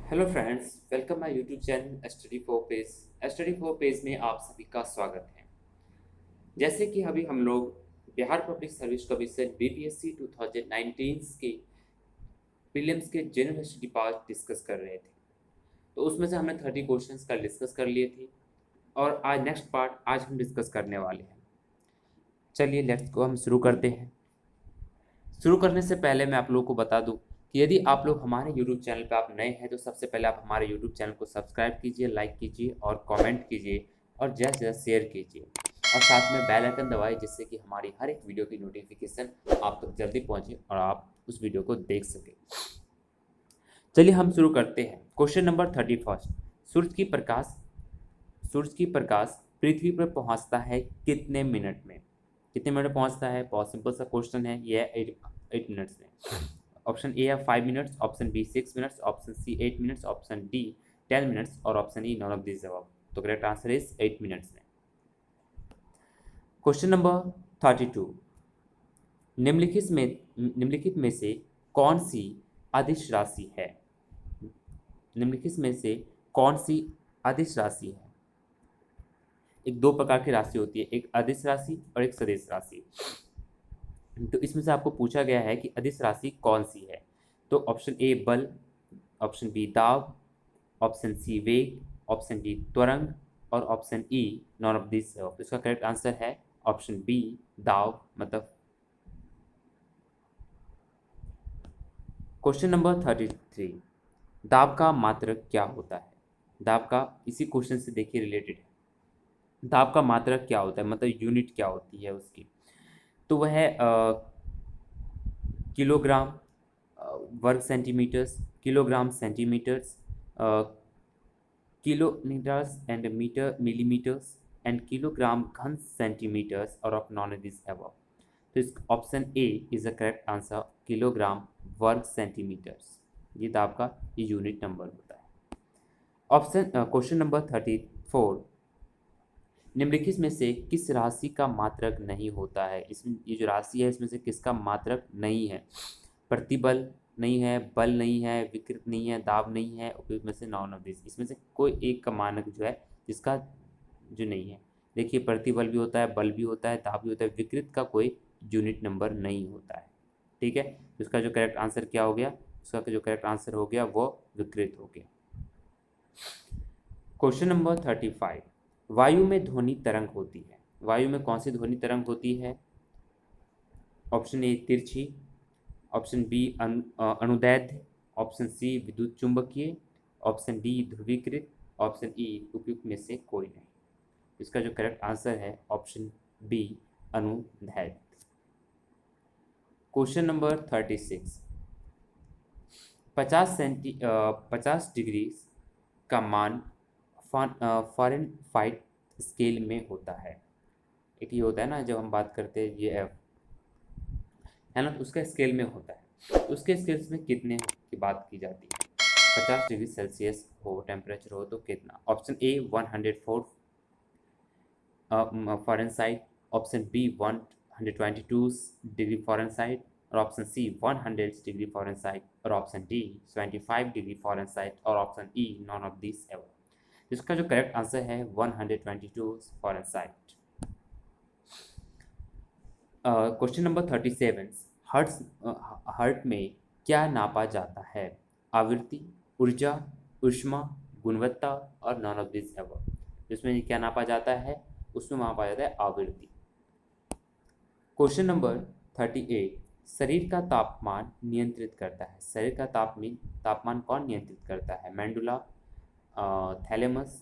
Hello friends, welcome my YouTube channel study for page. Study for page में आप सभी का स्वागत है। जैसे कि अभी हम लोग Bihar public service commission BPSC 2019 के प्रीलिम्स के जनरल स्टडी पार्ट डिस्कस कर रहे थे। तो उसमें से हमने 30 क्वेश्चंस कल डिस्कस कर लिए थे और आज नेक्स्ट पार्ट आज हम डिस्कस करने वाले हैं। चलिए लेट्स को हम शुरू करते हैं। शुरू करने से पहले मैं आप लोगों को बता दूं कि यदि आप लोग हमारे यूट्यूब चैनल पर आप नए हैं तो सबसे पहले आप हमारे यूट्यूब चैनल को सब्सक्राइब कीजिए, लाइक कीजिए और कमेंट कीजिए और ज़्यादा से ज़्यादा शेयर कीजिए और साथ में बेल आइकन दबाइए जिससे कि हमारी हर एक वीडियो की नोटिफिकेशन आप तक जल्दी पहुंचे और आप उस वीडियो को देख सकें। चलिए हम शुरू करते हैं। Question number 31। सूर्य की प्रकाश सूर्य की प्रकाश पृथ्वी पर पहुंचता है कितने मिनट में? कितने मिनट में पहुंचता है? बहुत सिंपल सा क्वेश्चन है। ये 8 मिनट्स में। ऑप्शन ए है 5 minutes, option B 6 minutes, option C 8 minutes, option D 10 minutes और option E none of this above. तो करेक्ट आंसर इज 8 मिनट्स में। Question number 32। निम्नलिखित में से कौन सी अदिश राशि है? निम्नलिखित में से कौन सी अदिश राशि है? एक दो प्रकार की राशि होती है, एक अदिश राशि और एक सदिश राशि। तो इसमें से आपको पूछा गया है कि अदिश राशि कौन सी है। तो ऑप्शन ए बल, ऑप्शन बी दाब, ऑप्शन सी वेग, ऑप्शन डी त्वरंग और option E none of this. तो इसका करेक्ट आंसर है ऑप्शन बी दाब। मतलब क्वेश्चन नंबर 33। दाब का मात्रक क्या होता है? दाब का इसी क्वेश्चन से देखिए रिलेटेड है। दाब का मात्रक क्या होता है, मतलब यूनिट क्या होती है उसकी? तो वह है किलोग्राम, वर्ग centimetres, kilogram centimetres, kilometres and metre millimetres and kilogram घन सेंटीमीटर्स और ऑफ नॉन दिस अबव। तो इस option A is the correct answer, kilogram वर्ग सेंटीमीटर्स। ये तो आपका ये यूनिट नंबर होता है। Option question number 34। निम्नलिखित में से किस राशि का मात्रक नहीं होता है? इसमें ये जो राशि है इसमें से किसका मात्रक नहीं है? प्रतिबल नहीं है, बल नहीं है, विकृत नहीं है, दाब नहीं है, उपयुक्त में से नॉन ऑफ दिस। इसमें से कोई एक का मानक जो है जिसका जो नहीं है। देखिए प्रतिबल भी होता है, बल भी होता है, दाब भी होता है, विकृत का कोई यूनिट नंबर नहीं होता है। ठीक है, तो इसका जो करेक्ट आंसर क्या हो गया? उसका जो करेक्ट आंसर हो गया वो विकृत हो गया। Question number 35। वायु में ध्वनि तरंग होती है। वायु में कौन सी ध्वनि तरंग होती है? ऑप्शन ए तिरछी, ऑप्शन बी अनुदैर्ध्य, ऑप्शन सी विद्युत चुंबकीय, ऑप्शन डी ध्रुवीकृत, ऑप्शन ई उपयुक्त में से कोई नहीं। इसका जो करेक्ट आंसर है ऑप्शन बी अनुदैर्ध्य। Question number 36। 50 डिग्री का मान फ़ारेनहाइट स्केल में होता है। एक ये होता है ना जब हम बात करते हैं ये एफ है ना, तो उसका स्केल में होता है। तो उसके स्केल्स में कितने की बात की जाती है? 50 डिग्री सेल्सियस हो टेम्परेचर हो तो कितना? Option A 104 Fahrenheit, option B 122 degree Fahrenheit और ऑप्शन सी 100 डिग्री फ़ारेनहाइट और ऑप्शन डी 25 डिग्री फ़ारेनहाइट और option E none of this ever. इसका जो करेक्ट आंसर है 122 Fahrenheit. Question number 37। Hertz hertz में क्या नापा जाता है? आवृत्ति, ऊर्जा, ऊष्मा, गुणवत्ता और नॉन ऑफ दिस एवर। जिसमें क्या नापा जाता है? उसमें मापा जाता है आवृत्ति। Question number 38। शरीर का तापमान नियंत्रित करता है। शरीर का तापमान कौन नियंत्रित करता है? मेंडुला, थैलेमस,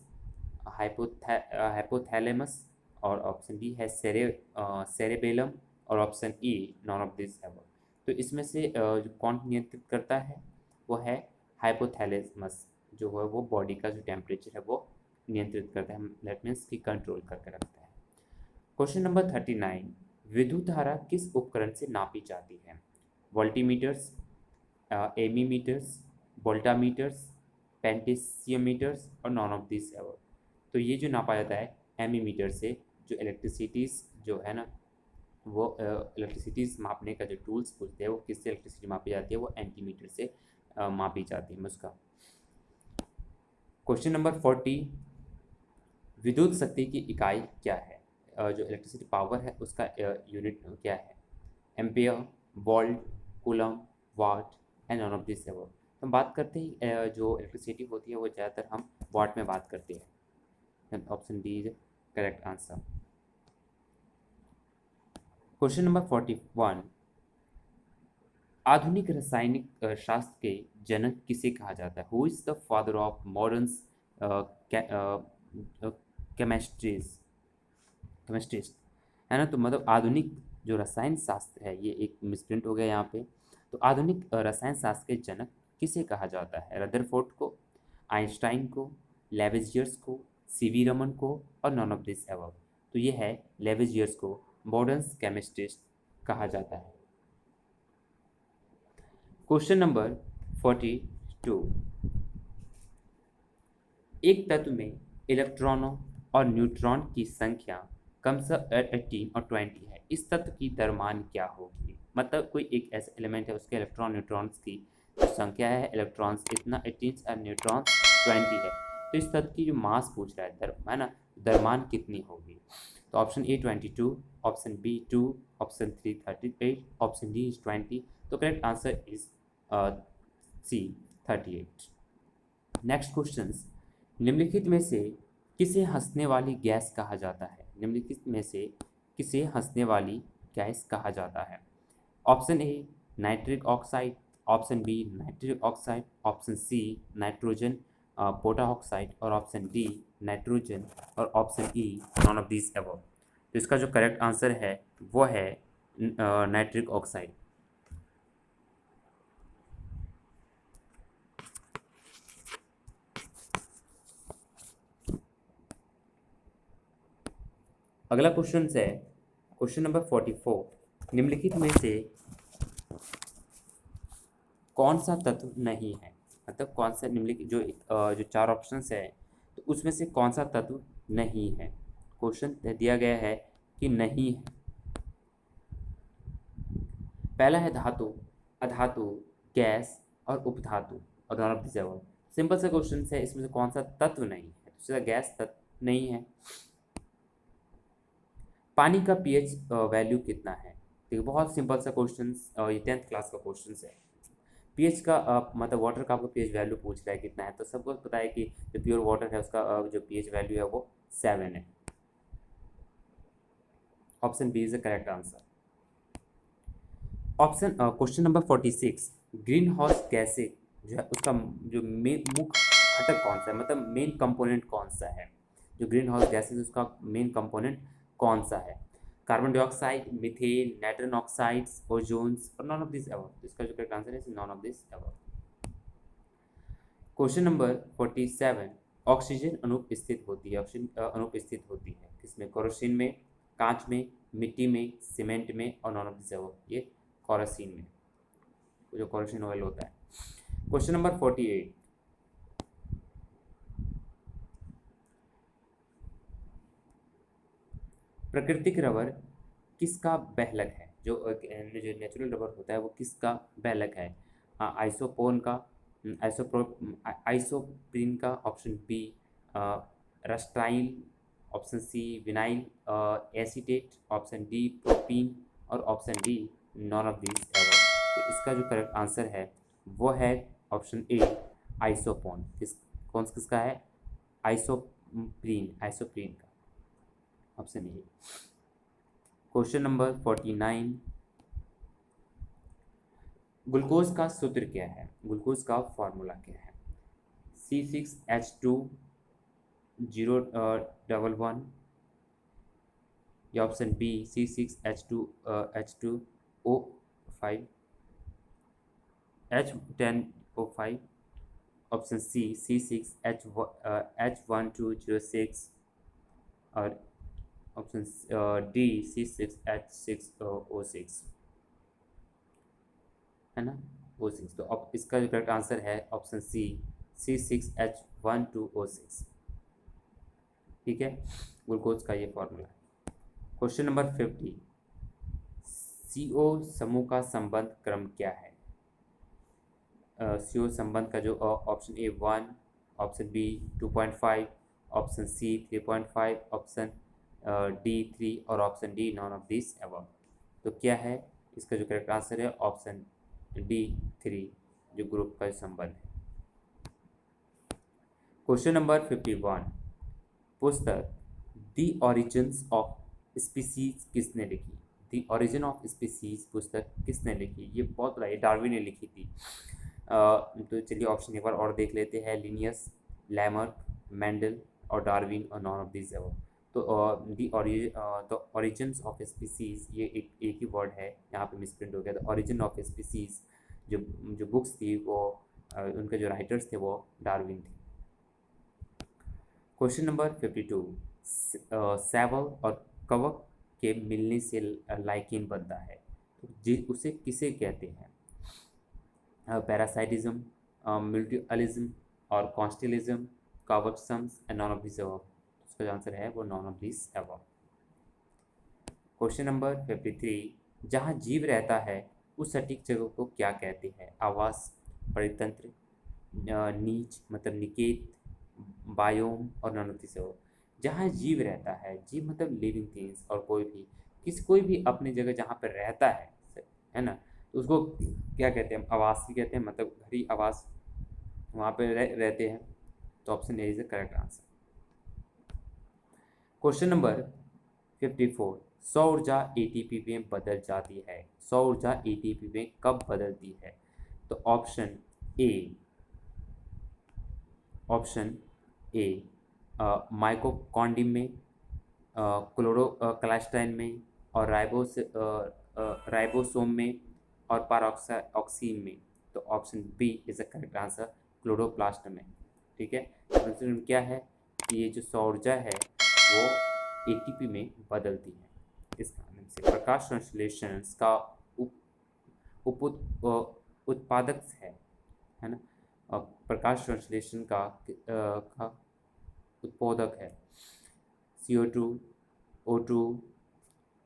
हाइपोथैलेमस और ऑप्शन डी है सेरेबेलम और option E none of this ever. तो इसमें से जो कौन नियंत्रित करता है वो है हाइपोथैलेमस, जो है वो बॉडी का जो टेम्परेचर है वो नियंत्रित करता है, दैट मीन्स की कंट्रोल करके रखता है। Question number 39। विद्युत धारा किस उपकरण से नापी जाती है? वोल्टीमीटर्स, एमीमीटर्स, वोल्टामीटर्स, पेंटिसियोमीटर्स और नॉन ऑफ दिस एवर। तो ये जो नापा जाता है एमीमीटर से, जो इलेक्ट्रिसिटीज़ जो है ना वो इलेक्ट्रिसिटीज़ मापने का जो टूल्स बोलते हैं वो किससे इलेक्ट्रिसिटी मापी जाती है? वो एंटीमीटर से मापी जाती है उसका। क्वेश्चन नंबर 40, विद्युत शक्ति की इकाई क्या है? जो इलेक्ट्रिसिटी पावर है उसका यूनिट क्या है? Ampere, volt, coulomb, watt and none of this above. तो हम बात करते हैं जो इलेक्ट्रिसिटी होती है वो ज़्यादातर हम वाट में बात करते हैं। Option D is correct answer. Question number 41, आधुनिक रासायनिक शास्त्र के जनक किसे कहा जाता है? Who is the father of modern chemistry, है ना? तो मतलब आधुनिक जो रसायन शास्त्र है, ये एक मिसप्रिंट हो गया यहाँ पे। तो आधुनिक रसायन शास्त्र के जनक किसे कहा जाता है? रदरफोर्ड को, आइंस्टाइन को, लेवेजियर्स को, सीवी रमन को और नॉन ऑफ दिस अबव। तो ये है लेवेजियर्स को मॉडर्न केमिस्ट्रिस्ट कहा जाता है। क्वेश्चन नंबर 42, एक तत्व में इलेक्ट्रॉनों और न्यूट्रॉन की संख्या कम से 18 और 20 है, इस तत्व की द्रव्यमान क्या होगी? मतलब कोई एक ऐसा एलिमेंट है, उसके इलेक्ट्रॉन न्यूट्रॉन्स की जो संख्या है, इलेक्ट्रॉन्स इतना 18 और न्यूट्रॉन 20 है, तो इस तत्व की जो मास पूछ रहा है ना, द्रव्यमान कितनी होगी? तो option A 22, option B 2, option 3 38, option D is 20। तो correct answer is C 38। Next question, निम्नलिखित में से किसे हंसने वाली गैस कहा जाता है? निम्नलिखित में से किसे हंसने वाली गैस कहा जाता है? Option A nitric oxide, option B nitric oxide, option C nitrogen protoxide और ऑप्शन डी नाइट्रोजन और option E none of this above. तो इसका जो करेक्ट आंसर है वो है नाइट्रिक ऑक्साइड। अगला क्वेश्चन है क्वेश्चन नंबर 44, निम्नलिखित में से कौन सा तत्व नहीं है? मतलब कौन सा निम्नलिखित जो चार ऑप्शंस है, तो उसमें से कौन सा तत्व नहीं है? क्वेश्चन दिया गया है कि नहीं है। पहला है धातु, अधातु, गैस और उपधातु और none of this above. Simple सा क्वेश्चन है, इसमें से कौन सा तत्व नहीं है? तो सीधा गैस तत्व नहीं है। पानी का पीएच वैल्यू कितना है? देखिए बहुत सिंपल सा क्वेश्चन, ये 10th क्लास का क्वेश्चन है। पीएच का मतलब वाटर का आपको पीएच वैल्यू पूछ रहा है कितना है, तो सबको पता है कि जो प्योर वाटर है उसका जो पीएच वैल्यू है वो 7 है। Option B is the correct answer. Option question number 46, greenhouse गैसें जो है उसका जो मेन मुख्य घटक कौन सा है? मतलब मेन कंपोनेंट कौन सा है? जो ग्रीन हाउस गैसेज उसका मेन कंपोनेंट कौन सा है? Carbon dioxide, methane, nitrogen oxides, ozones और नॉन ऑफ दिस अबव। इसका जो करेक्ट आंसर है none of this above. Question number 47, oxygen अनुपस्थित होती है, ऑक्सीजन अनुपस्थित होती है किसमें? केरोसिन में, कांच में, मिट्टी में, सीमेंट में और नॉन ऑफ दिस अबव। ये केरोसिन में, जो केरोसिन ऑयल होता है। क्वेश्चन नंबर 48, प्राकृतिक रबर किसका बहलक है? जो नेचुरल रबर होता है वो किसका बहलक है? आइसोपोन का, आइसोप्रीन का, ऑप्शन बी रस्टाइल, option C vinyl acetate, option D propene और option D none of this ever. तो इसका जो करेक्ट आंसर है वो है ऑप्शन ए आइसोपोन। किसका है? आइसोप्रीन का, option A. Question number 49, glucose का सूत्र क्या है? ग्लूकोज का फॉर्मूला क्या है? C6H2011 या option B C6H2O5 H10O5, option C C6H1206 और ऑप्शन डी C6H6O6, है ना, O6। तो अब इसका जो करेक्ट आंसर है ऑप्शन सी C6H12O6। ठीक है, ग्लूकोज का ये फॉर्मूला है। क्वेश्चन नंबर 50, CO समूह का संबंध क्रम क्या है? CO संबंध का जो option A 1, option B 2.5, option C 3.5, option D 3 और option D none of this above. तो क्या है इसका जो करेक्ट आंसर है? ऑप्शन डी 3 जो ग्रुप का सिंबल है। क्वेश्चन नंबर 51, पुस्तक द ओरिजिन्स ऑफ स्पीसीज किसने लिखी? द ओरिजिन ऑफ स्पीसीज पुस्तक किसने लिखी? ये बहुत बड़ा, ये डार्विन ने लिखी थी। तो चलिए ऑप्शन एक बार और देख लेते हैं। लिनियस, लैमर्क, मेंडल और डार्विन और नॉन ऑफ दिस अबव। तो द ओरिजिन्स ऑफ स्पीसीज ये एक ही वर्ड है, यहाँ पे मिसप्रिंट हो गया। द ओरिजिन ऑफ स्पीसीज जो बुक्स थी वो उनके जो राइटर्स थे वो डार्विन थे। क्वेश्चन नंबर 52, सैवल और कवक के मिलने से लाइकिन बनता है, तो उसे किसे कहते हैं? पैरासाइटिज्म, म्यूचुअलिज्म और कॉन्स्टेलिज्म, कॉवर्सम्स and none of this above. उसका जो आंसर है वो none of this above. Question number 53, जहाँ जीव रहता है उस सटीक जगह को क्या कहते हैं? आवास, परितंत्र, नीच मतलब निकेत, बायोम और नॉन ऑफ दिस अबव। जहाँ जीव रहता है, जीव मतलब लिविंग थिंग्स, और कोई भी अपनी जगह जहाँ पर रहता है ना, तो उसको क्या कहते हैं? आवास ही कहते हैं, मतलब घरी आवास, वहाँ पे रहते हैं। तो option A is the correct answer. Question number 54, सौर ऊर्जा एटीपी में बदल जाती है, सौर ऊर्जा एटीपी में कब बदलती है? तो ऑप्शन ए माइकोकॉन्ड्रियम में, क्लोरोक्लास्टाइन में और राइबोसोम में और पैराऑक्सीन में। तो option B is the correct answer, chloroplast में। ठीक है, आंसर क्या है कि ये जो सौर ऊर्जा है वो एटीपी में बदलती है। इस कारण से प्रकाश संश्लेषण का उत्पादक है ना, प्रकाश संश्लेषण का उत्पादक है CO2, O2,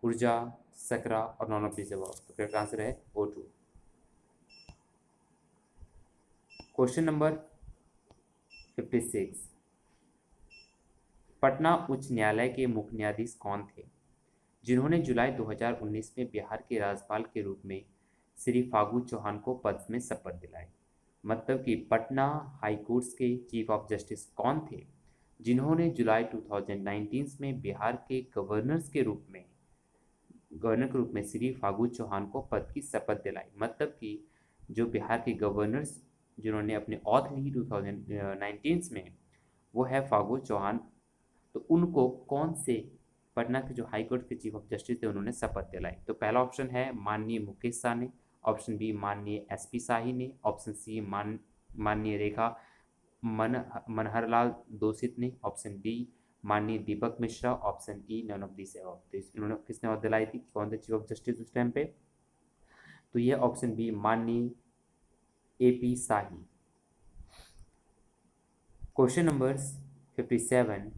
ऊर्जा, सकरा और नॉन ऑफ दिस अबव। तो करेक्ट आंसर है O2। क्वेश्चन नंबर 56, पटना उच्च न्यायालय के मुख्य न्यायाधीश कौन थे जिन्होंने जुलाई 2019 में बिहार के राज्यपाल के रूप में श्री फागू चौहान को पद में शपथ दिलाई? मतलब कि पटना हाई कोर्ट के चीफ ऑफ जस्टिस कौन थे जिन्होंने जुलाई 2019 में बिहार के गवर्नर के रूप में श्री फागू चौहान को पद की शपथ दिलाई? मतलब कि जो बिहार के गवर्नर्स जिन्होंने अपने ऑथ ली 2019 में, वो है फागू चौहान। तो उनको कौन से पटना के जो हाई कोर्ट के चीफ ऑफ जस्टिस थे उन्होंने शपथ दिलाई? तो पहला ऑप्शन है माननीय मुकेश शाह ने, ऑप्शन बी माननीय SP शाही ने, ऑप्शन सी माननीय रेखा मनहरलाल दोषित ने, ऑप्शन डी माननीय Deepak Mishra, option E none of this above. तो इन्होंने किसने शपथ दिलाई थी, कौन थे चीफ ऑफ जस्टिस उस टाइम पे? तो ये ऑप्शन बी माननीय AP Shahi. Question number 57,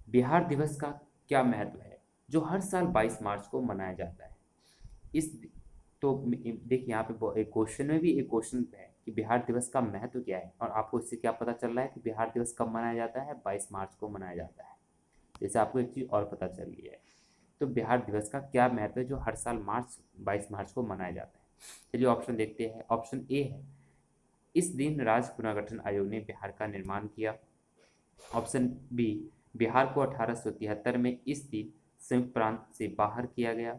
Bihar दिवस का क्या महत्व है जो हर साल 22 मार्च को मनाया जाता है? इस तो देखिए यहाँ पे एक क्वेश्चन में भी एक क्वेश्चन है कि बिहार दिवस का महत्व क्या है, और आपको इससे क्या पता चल रहा है कि बिहार दिवस कब मनाया जाता है? 22 मार्च को मनाया जाता है। जैसे आपको एक चीज़ और पता चल रही है, तो बिहार दिवस का क्या महत्व है जो हर साल 22 मार्च को मनाया जाता है? चलिए ऑप्शन देखते हैं। ऑप्शन ए है, इस दिन राज्य पुनर्गठन आयोग ने बिहार का निर्माण किया। ऑप्शन बी, बिहार को 1873 में इस दिन संयुक्त प्रांत से बाहर किया गया।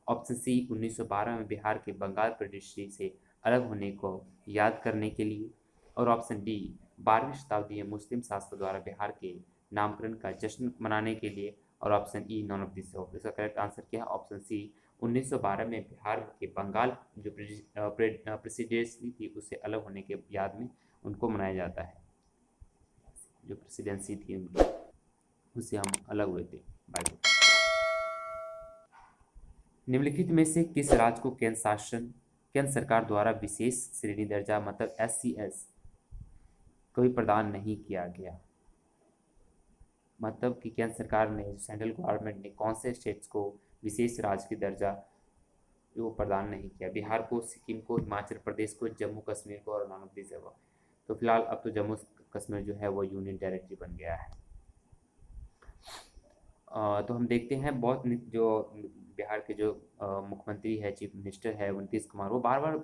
ऑप्शन सी, 1912 में बिहार के बंगाल प्रदेश से अलग होने को याद करने के लिए। और ऑप्शन डी, 12वीं शताब्दी में मुस्लिम शासकों द्वारा बिहार के नामकरण का जश्न मनाने के लिए। और option E none of this. इसका करेक्ट आंसर क्या है? ऑप्शन सी, 1912 में बिहार के बंगाल जो प्रेसिडेंसी थी उससे अलग होने के याद में उनको मनाया जाता है। जो प्रेसिडेंसी थी उनकी, उससे हम अलग हुए थे बाई। निम्नलिखित में से किस राज्य को केंद्र सरकार द्वारा विशेष श्रेणी दर्जा मतलब SCS कभी प्रदान नहीं किया गया? मतलब कि केंद्र सरकार ने, सेंट्रल गवर्नमेंट ने कौन से स्टेट्स को विशेष राज्य की दर्जा वो प्रदान नहीं किया? बिहार को, सिक्किम को, हिमाचल प्रदेश को, जम्मू कश्मीर को और नॉन ऑफ दिस अबव। तो फिलहाल अब तो जम्मू कश्मीर जो है वो यूनियन टेरिटरी बन गया है। तो हम देखते हैं बहुत जो बिहार के जो मुख्यमंत्री है, चीफ मिनिस्टर है नीतीश कुमार, वो बार बार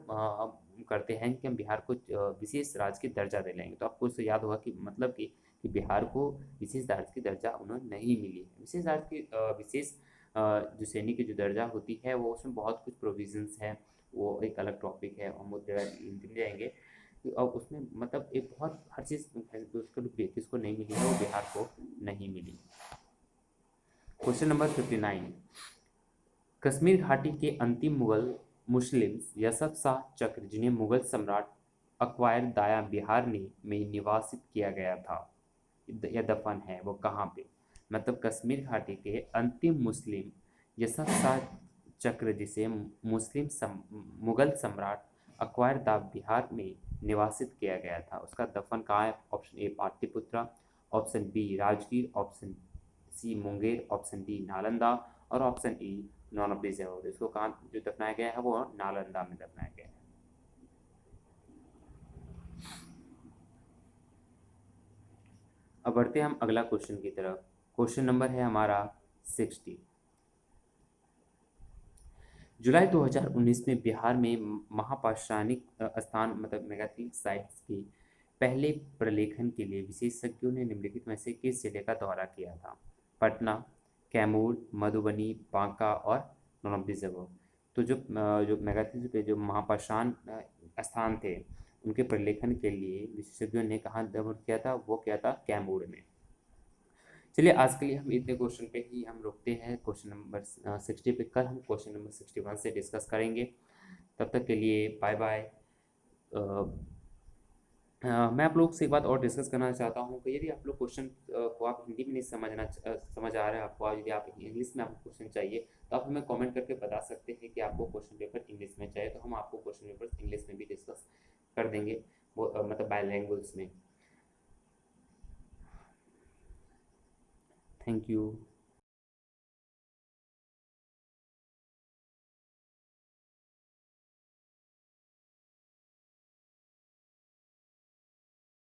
करते हैं कि हम बिहार को विशेष राज्य की दर्जा दे लेंगे। तो आपको उससे याद होगा कि मतलब कि बिहार को विशेष राज्य की दर्जा उन्हें नहीं मिली है। विशेष राज्य की विशेष जो श्रेणी की जो दर्जा होती है वो उसमें बहुत कुछ प्रोविजंस है, वो एक अलग टॉपिक है, हम वो जाएंगे। और उसमें मतलब एक बहुत हर चीज़ उसको किसको नहीं मिली है, वो बिहार को नहीं मिली। क्वेश्चन नंबर 59, कश्मीर घाटी के अंतिम मुगल मुस्लिम्स यसफ शाह चक्र, जिन्हें मुगल सम्राट अक्वायर दाया बिहार में निवासित किया गया था या दफन है, वो कहाँ पे? मतलब कश्मीर घाटी के अंतिम मुस्लिम यसफ शाह चक्र, जिसे मुगल सम्राट अक्वायर दा बिहार में निवासित किया गया था, उसका दफन कहाँ है? Option A Pataliputra, option B Rajgir, option C Munger, option D Nalanda और option E none of this above. इसको कहाँ जो दफनाया गया है वो नालंदा में दफनाया गया है। अब बढ़ते हैं हम अगला क्वेश्चन की तरफ। क्वेश्चन नंबर है हमारा 60। जुलाई 2019 में बिहार में महापाषाणिक स्थान मतलब मेगालिथिक साइट्स के पहले प्रलेखन के लिए विशेषज्ञों ने निम्नलिखित में से किस जिले का दौरा किया था? पटना, कैमूर, मधुबनी, बांका और नॉन ऑफ दिस अबव। तो जो मेगालिथिक पे जो महापाषाण स्थान थे उनके प्रलेखन के लिए विशेषज्ञों ने कहाँ दौरा किया था? वो किया था कैमूर में। चलिए आज के लिए हम इतने क्वेश्चन पे ही हम रुकते हैं। क्वेश्चन नंबर 60 पे कल हम क्वेश्चन नंबर 61 से डिस्कस करेंगे। तब तक के लिए बाय बाय। मैं आप लोग से एक बात और डिस्कस करना चाहता हूँ कि यदि आप लोग क्वेश्चन को आप हिंदी में नहीं समझ आ रहा है आपको, यदि आप इंग्लिश में आपको क्वेश्चन चाहिए तो आप हमें कमेंट करके बता सकते हैं कि आपको क्वेश्चन पेपर इंग्लिश में चाहिए, तो हम आपको क्वेश्चन पेपर इंग्लिश में भी डिस्कस कर देंगे, वो मतलब बायलैंग्वेज में। Thank you.